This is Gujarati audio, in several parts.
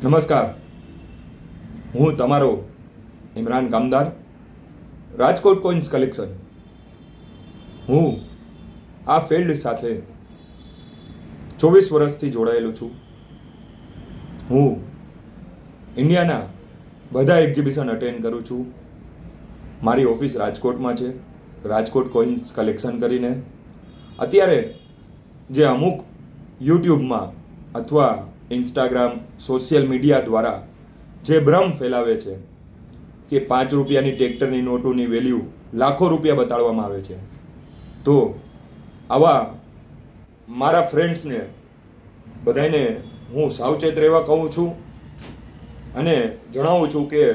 નમસ્કાર, હું તમારો ઇમરાન કામદાર, રાજકોટ કોઇન્સ કલેક્શન. હું આ ફિલ્ડ સાથે 24 વર્ષથી જોડાયેલો છું. હું ઇન્ડિયાના બધા એક્ઝિબિશન અટેન્ડ કરું છું. મારી ઓફિસ રાજકોટમાં છે, રાજકોટ કોઇન્સ કલેક્શન કરીને. અત્યારે જે અમુક યુટ્યુબમાં અથવા ઇન્સ્ટાગ્રામ, સોશિયલ મીડિયા દ્વારા જે ભ્રમ ફેલાવે છે કે 5 રૂપિયાની ટ્રેક્ટરની નોટોની વેલ્યુ લાખો રૂપિયા બતાડવામાં આવે છે, તો આવા મારા ફ્રેન્ડ્સને બધાને હું સાવચેત રહેવા કહું છું અને જણાવું છું કે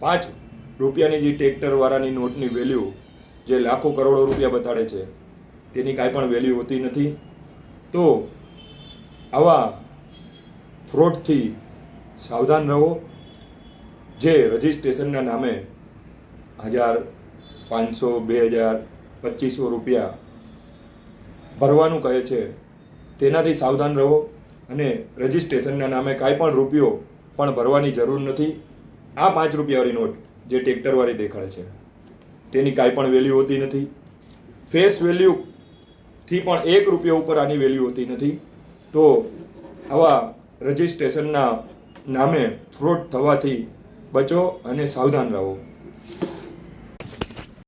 5 રૂપિયાની જે ટ્રેક્ટરવાળાની નોટની વેલ્યુ જે લાખો કરોડો રૂપિયા બતાડે છે તેની કાંઈ પણ વેલ્યુ હોતી નથી. તો આવા ફ્રોડથી સાવધાન રહો. જે રજિસ્ટ્રેશનના નામે 1000, 500, 2000, 2500 રૂપિયા ભરવાનું કહે છે, તેનાથી સાવધાન રહો. અને રજિસ્ટ્રેશનના નામે કાંઈ પણ રૂપિયો પણ ભરવાની જરૂર નથી. આ 5 રૂપિયાવાળી નોટ જે ટ્રેક્ટરવાળી દેખાડે છે તેની કાંઈ પણ વેલ્યુ હોતી નથી. ફેસ વેલ્યુથી પણ 1 રૂપિયા ઉપર આની વેલ્યુ હોતી નથી. તો આવા રજિસ્ટ્રેશનના નામે ફ્રોડ થવાથી બચો અને સાવધાન રહો.